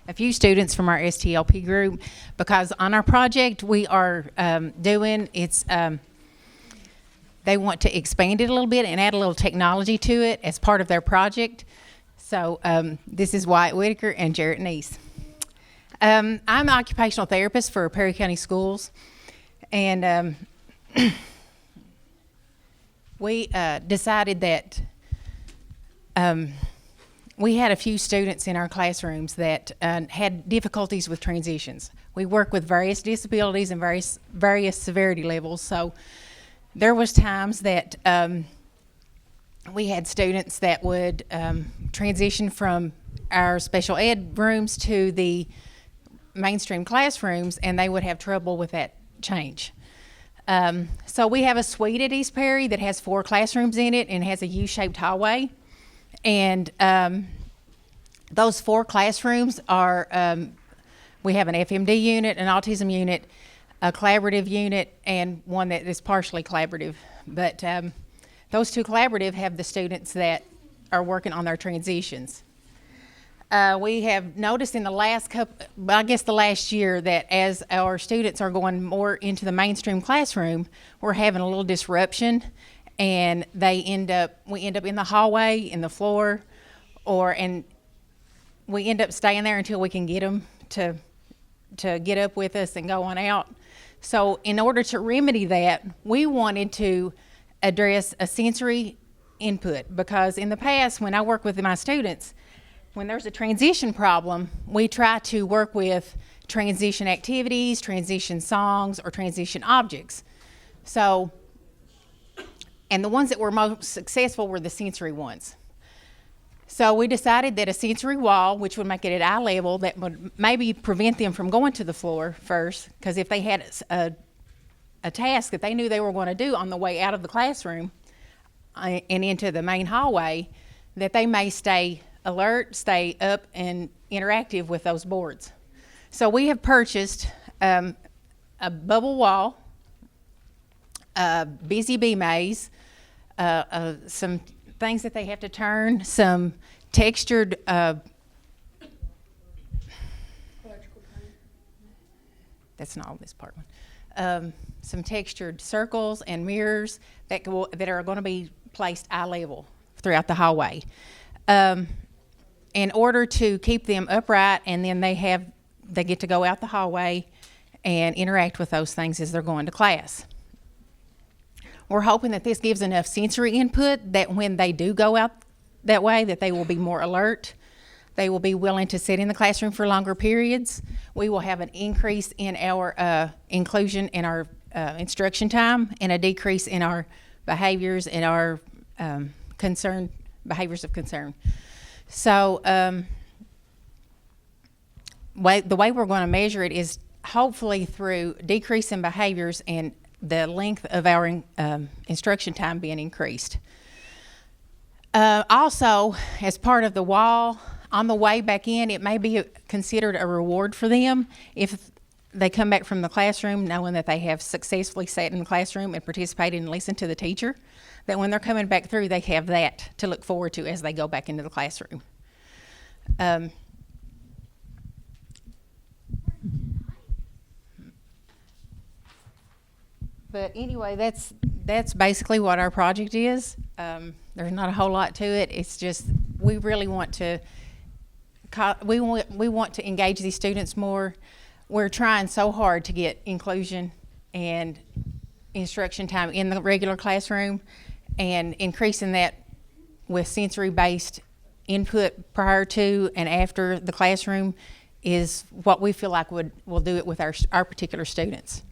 a few students from our STLP group, because on our project we are doing, they want to expand it a little bit and add a little technology to it as part of their project. So this is Wyatt Whitaker and Jarrett Neese. I'm an occupational therapist for Perry County Schools, and we decided that we had a few students in our classrooms that had difficulties with transitions. We work with various disabilities and various severity levels, so there was times that we had students that would transition from our special ed rooms to the mainstream classrooms, and they would have trouble with that change. So we have a suite at East Perry that has 4 classrooms in it and has a U-shaped hallway. And those 4 classrooms are, we have an FMD unit, an autism unit, a collaborative unit, and one that is partially collaborative. But those 2 collaborative have the students that are working on their transitions. We have noticed in the last the last year, that as our students are going more into the mainstream classroom, we're having a little disruption, and we end up in the hallway, in the floor, and we end up staying there until we can get them to get up with us and go on out. So in order to remedy that, we wanted to address a sensory input, because in the past, when I work with my students, when there's a transition problem, we try to work with transition activities, transition songs, or transition objects. So, and the ones that were most successful were the sensory ones. So we decided that a sensory wall, which would make it at eye level, that would maybe prevent them from going to the floor first, because if they had a task that they knew they were going to do on the way out of the classroom and into the main hallway, that they may stay alert, stay up, and interactive with those boards. So we have purchased a bubble wall, a busy bee maze, some things that they have to turn, some textured that's not on this part one. Some textured circles and mirrors that are going to be placed eye level throughout the hallway. In order to keep them upright, and then they get to go out the hallway and interact with those things as they're going to class. We're hoping that this gives enough sensory input that when they do go out that way, that they will be more alert. They will be willing to sit in the classroom for longer periods. We will have an increase in our inclusion in our instruction time, and a decrease in our behaviors and our behaviors of concern. So the way we're going to measure it is hopefully through decrease in behaviors and the length of our instruction time being increased. Also, as part of the wall, on the way back in, it may be considered a reward for them if they come back from the classroom knowing that they have successfully sat in the classroom and participated and listened to the teacher, that when they're coming back through, they have that to look forward to as they go back into the classroom. But anyway, that's basically what our project is. There's not a whole lot to it. It's just we really want to engage these students more. We're trying so hard to get inclusion and instruction time in the regular classroom, and increasing that with sensory-based input prior to and after the classroom is what we feel like will do it with our particular students.